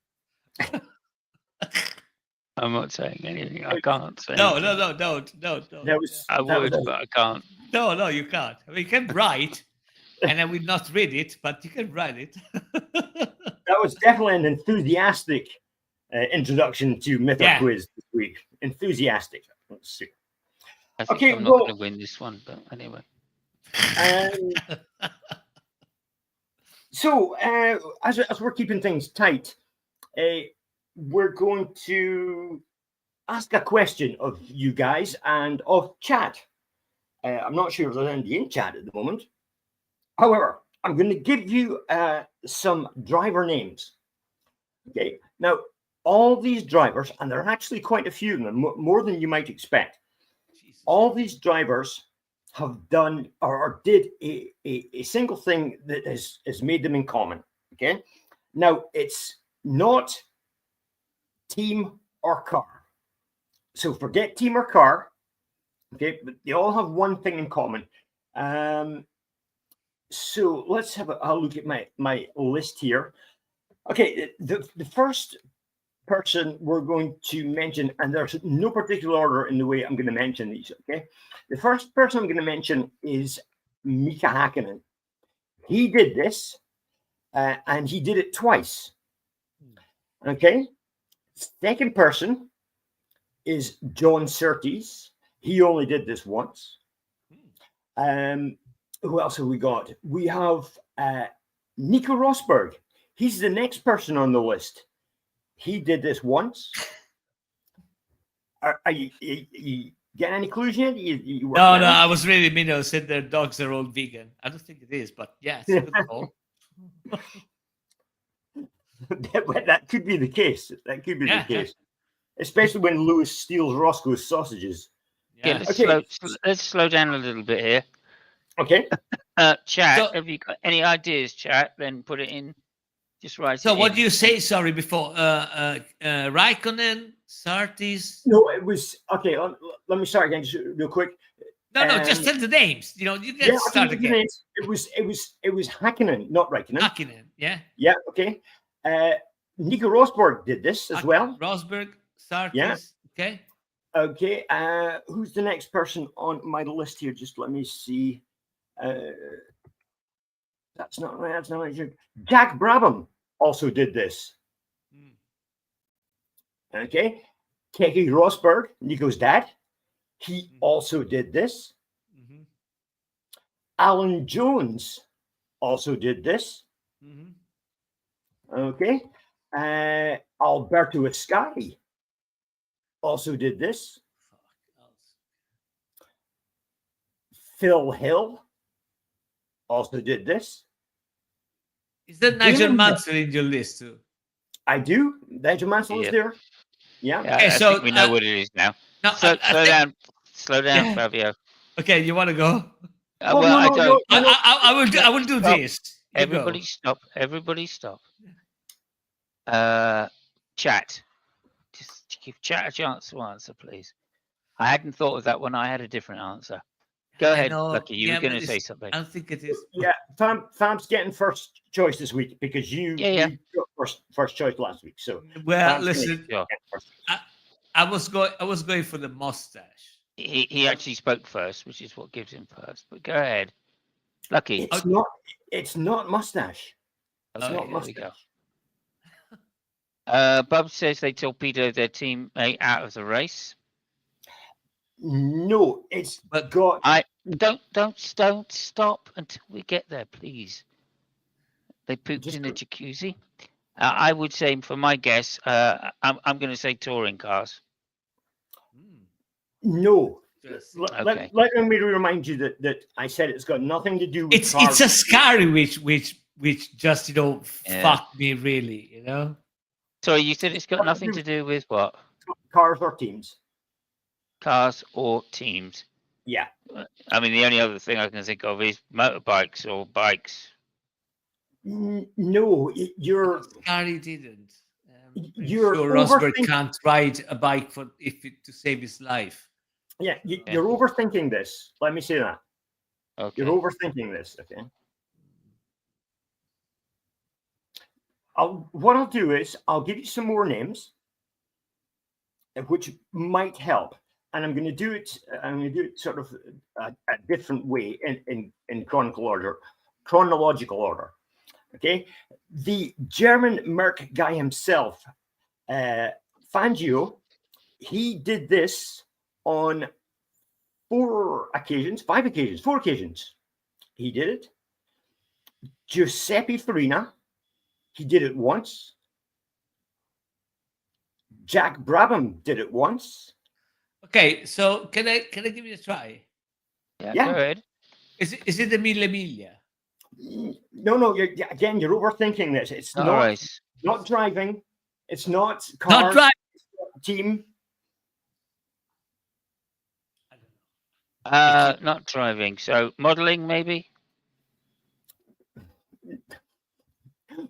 I'm not saying anything. I can't say. No, don't. I would, but I can't. No, you can't. You can write, and I will not read it, but you can write it. That was definitely an enthusiastic introduction to Myth or Quiz this week. Enthusiastic. Let's see. I think I'm not going to win this one, but anyway. So, as we're keeping things tight, we're going to ask a question of you guys and of chat. I'm not sure if there's anybody in chat at the moment. However, I'm going to give you some driver names. Okay. Now, all these drivers, and there are actually quite a few of them, more than you might expect. All these drivers have done or did a single thing that has made them in common. Okay, now it's not team or car. So forget team or car. Okay, but they all have one thing in common. So let's have a look at my list here. Okay, the first person we're going to mention, and there's no particular order in the way I'm going to mention these. Okay, the first person I'm going to mention is Mika Hakkinen. He did this, and he did it twice. Okay, second person is John Surtees. He only did this once. Who else have we got? We have Nico Rosberg. He's the next person on the list. He did this once. Are you getting any clues yet? No, I was really mean. Said their dogs are all vegan. I don't think it is, but yeah, it's a good call. That could be the case. That could be the case. Especially when Lewis steals Roscoe's sausages. Yeah, let's slow down a little bit here. Okay. Chat, have you got any ideas, chat? Then put it in. Just write So it what in. do you say, sorry, before? Raikkonen, Surtees? No, it was... Okay, let me start again just real quick. No, just tell the names. You can start again. It was Hakkinen, not Raikkonen. Hakkinen, yeah. Yeah, okay. Nico Rosberg did this as well. Rosberg, Surtees, okay. Okay, who's the next person on my list here? Just let me see. That's not right. That's not right. Jack Brabham also did this. Okay. Keke Rosberg, Nico's dad, he also did this. Alan Jones also did this. Okay. Alberto Ascari also did this. Phil Hill also did this. Is that Nigel Mansell in your list too? I do. Nigel Mansell is there. Yeah. Okay, I think we know what it is now. No, slow down, Fabio. Okay, you want to go? I don't. I will do this. Everybody stop. Everybody stop. Chat. Just give chat a chance to answer, please. I hadn't thought of that one. I had a different answer. Go ahead, Lucky. You were going to say something. I don't think it is. Yeah, Fam's getting first choice this week because you got first choice last week. So well, listen, I was going for the mustache. He actually spoke first, which is what gives him first. But go ahead, Lucky. It's not mustache. It's not mustache. Bob says they torpedoed their teammate out of the race. No, it's got. Don't stop until we get there, please. They pooped in a jacuzzi. I would say, for my guess, I'm going to say touring cars. No. Let me remind you that I said it's got nothing to do with cars. It's Ascari which just fucked me really, So you said it's got nothing to do with what? Cars or teams. Cars or teams. Yeah. I mean, the only other thing I can think of is motorbikes or bikes. No, you're. Ascari didn't. You're sure Rosberg can't ride a bike to save his life. Yeah, you're overthinking this. Let me say that. Okay. You're overthinking this. Okay. What I'll do is I'll give you some more names, which might help, and I'm going to do it. I'm going to do it sort of a different way in chronological order. Okay, the German Merc guy himself, Fangio, he did this on 4 occasions. He did it. Giuseppe Farina, he did it once. Jack Brabham did it once. Okay, so can I give it a try? Yeah. Go ahead. Is it the Mille Miglia? No. You're overthinking this. It's not driving. It's not cars. Not driving. Team. Not driving. So modeling, maybe.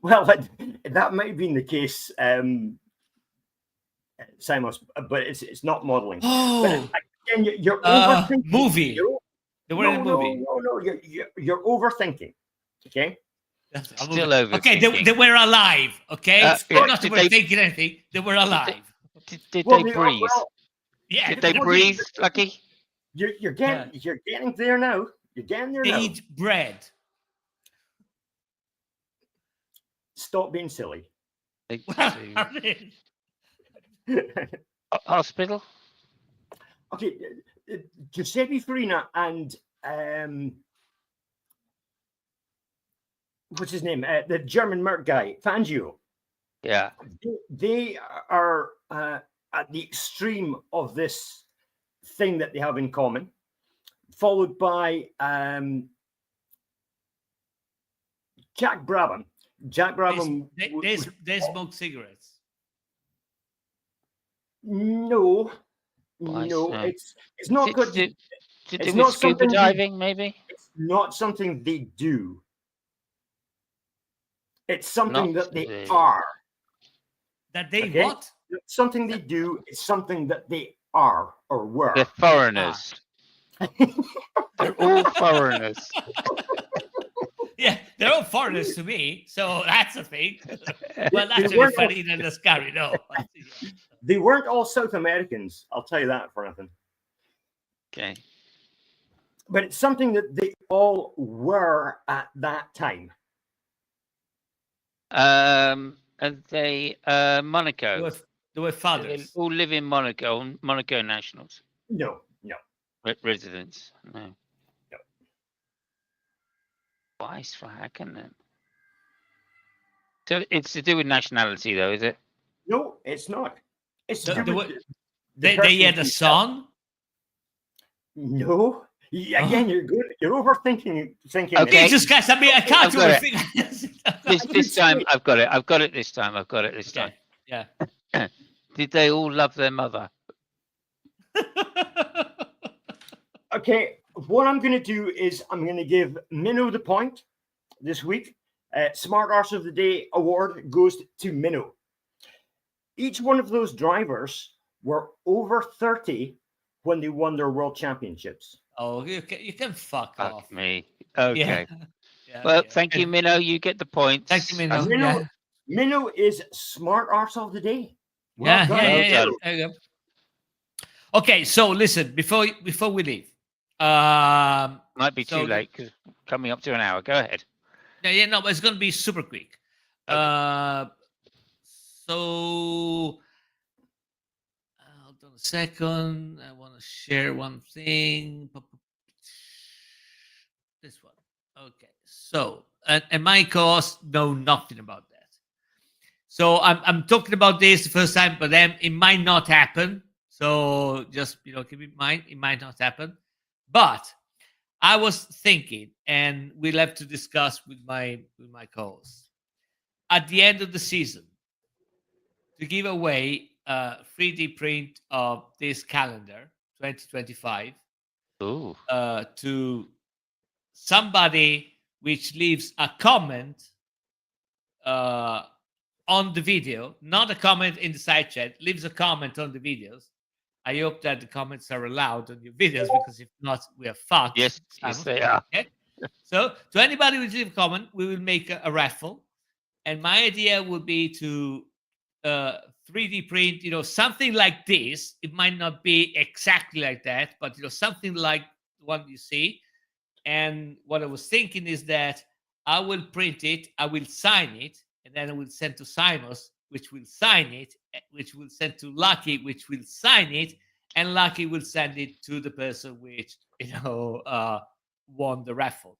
Well, that might have been the case, Simos, but it's not modeling. Oh, But again, you're overthinking. movie. They were in a movie. No. You're overthinking. Okay. That's a Still movie. Okay, overthinking. they were alive. Okay, Yeah. I'm not Did overthinking anything. They were alive. Did Well, they breathe? Yeah, Did they well, breathe, Lucky? You're getting there now. You're getting there they now. eat bread. Stop being silly. They Well, do. I mean, Hospital? Okay, Giuseppe Farina and what's his name? The German Merc guy, Fangio. Yeah. They are at the extreme of this thing that they have in common, followed by Jack Brabham. Jack Brabham. they smoke cigarettes. No, it's not good. Did It's they do not with scuba something diving, maybe? It's not something they do. It's something Not that they they- are. That they Okay. what? It's something they do. It's something that they are or were. They're foreigners. They're all foreigners. Yeah, they're all foreigners to me, so that's a thing. Well, They actually, weren't all- Farina and Ascari, no. They weren't all South Americans. I'll tell you that for nothing. Okay. But it's something that they all were at that time. And they Monaco. They were They fathers. all live in Monaco. Monaco nationals, No. residents. No. No. Twice for hacking then. So it's to do with nationality, though, is it? No, it's not. It's to They do were- with They person had a himself. son. No. Again, you're good. You're overthinking. Thinking. Okay. Jesus Christ, I mean, I can't I've do got a it. thing. This time I've got it. I've got it this time. I've got it this time. Yeah. Did they all love their mother? Okay, what I'm going to do is I'm going to give Minnow the point this week. Smart Arse of the Day award goes to Minnow. Each one of those drivers were over 30 when they won their world championships. Oh, you can fuck Fuck off. me. Okay. Yeah, Well, yeah. thank you, Minnow. You get the points. Thank you, Minnow. Minnow, Yeah. Minnow is Smart Arse of the Day. Yeah, done, well yeah. done. There you go. Okay, so listen, before we leave, Might be So too late because coming up to an hour. Go ahead. no, but it's gonna be super quick. Okay. So hold on a second. I want to share one thing. This one. Okay. So and my co-hosts know nothing about that. So I'm talking about this the first time, but then it might not happen. So just keep in mind it might not happen. But I was thinking, and we'll have to discuss with my co-hosts at the end of the season to give away a 3D print of this calendar 2025 Ooh. to somebody which leaves a comment on the video, not a comment in the side chat, leaves a comment on the videos. I hope that the comments are allowed on your videos because if not, we are fucked. Yes, they are. Okay? So, to anybody who leaves a comment, we will make a raffle. And my idea would be to 3D print, something like this. It might not be exactly like that, but something like the one you see. And what I was thinking is that I will print it, I will sign it, and then I will send to Simos, which will sign it, which will send to Lucky, which will sign it, and Lucky will send it to the person which won the raffle.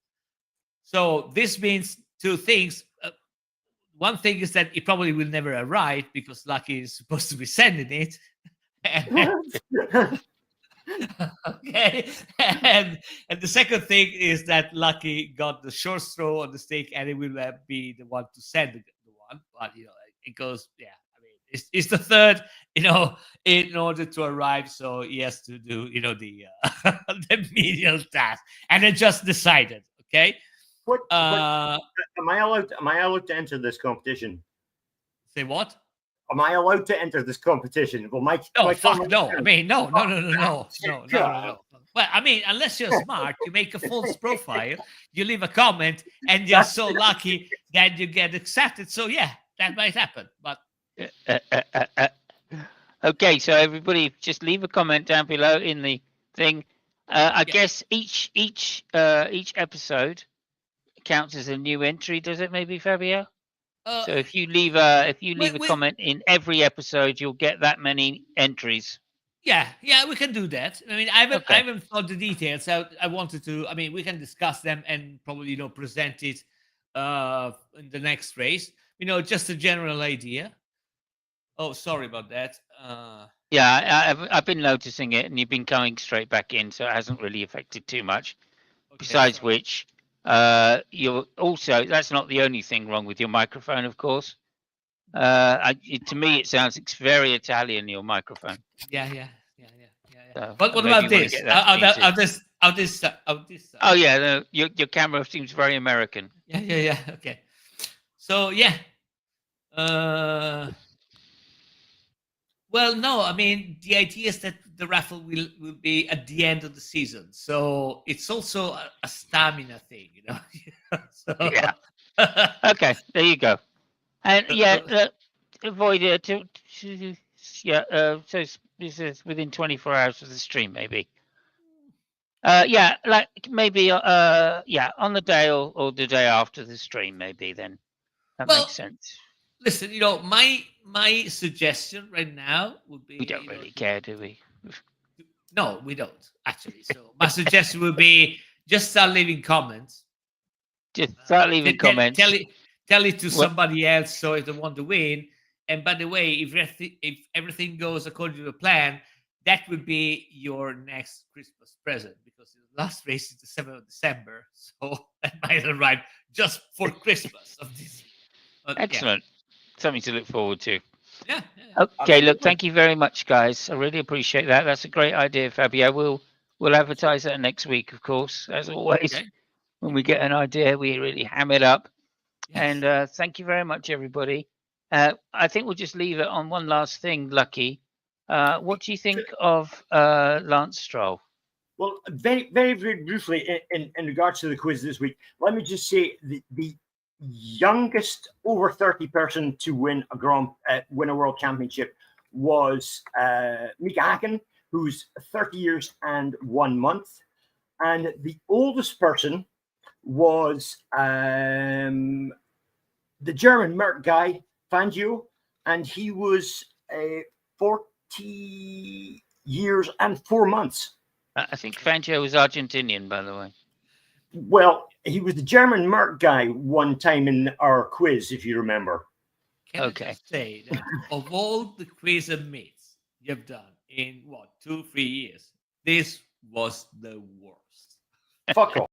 So this means two things. One thing is that it probably will never arrive because Lucky is supposed to be sending it. Okay, and the second thing is that Lucky got the short straw on the stake, and it will be the one to send the one. But it goes, yeah. I mean, It's the third, in order to arrive. So he has to do, the the menial task, and I just decided. Okay. What am I allowed? Am I allowed to enter this competition? Say what? Am I allowed to enter this competition? Well, my Fuck no. I mean, no. Well, I mean, unless you're smart, you make a false profile, you leave a comment, and you're so lucky that you get accepted. So yeah, that might happen. But okay, so everybody, just leave a comment down below in the thing. I guess each episode counts as a new entry, does it? Maybe, Fabio? So if you leave a comment in every episode, you'll get that many entries. Yeah, we can do that. I mean, I haven't thought the details. I wanted to. I mean, we can discuss them and probably present it in the next race. Just a general idea. Oh, sorry about that. Yeah, I've been noticing it, and you've been coming straight back in, so it hasn't really affected too much. Okay, besides which, you're also, that's not the only thing wrong with your microphone, of course. To me, it sounds very Italian, your microphone. Yeah. So what about this? Oh yeah, your camera seems very American. Yeah. Okay. So yeah. Well, no, I mean, the idea is that the raffle will be at the end of the season. So it's also a stamina thing, So, yeah. Okay, there you go. And avoid it. So this is within 24 hours of the stream, maybe. Like maybe on the day or the day after the stream, maybe. Then that makes sense. Listen, my suggestion right now would be, we don't really care, do we? No, we don't actually. So my suggestion would be just start leaving comments. Just start leaving comments. Tell it to somebody else so if they want to win. And by the way, if everything goes according to the plan, that would be your next Christmas present, because the last race is the 7th of December. So that might arrive just for Christmas of this year. But, excellent. Yeah. Something to look forward to. Yeah. Okay, look, thank you very much, guys. I really appreciate that. That's a great idea, Fabio. We'll advertise that next week, of course, as always. Okay. When we get an idea, we really ham it up. Yes. And thank you very much, everybody. I think we'll just leave it on one last thing, Lucky. What do you think of Lance Stroll? Well, very, very, very briefly, in regards to the quiz this week, let me just say the youngest over 30 person to win a world championship was Mika Hakkinen, who's 30 years and 1 month, and the oldest person was the German Merc guy Fangio, and he was 40 years and 4 months. I think Fangio was Argentinian, by the way. Well, he was the German Merc guy one time in our quiz, if you remember. Can I just say that of all the quiz and myths you've done in 2-3 years, this was the worst. Fuck off.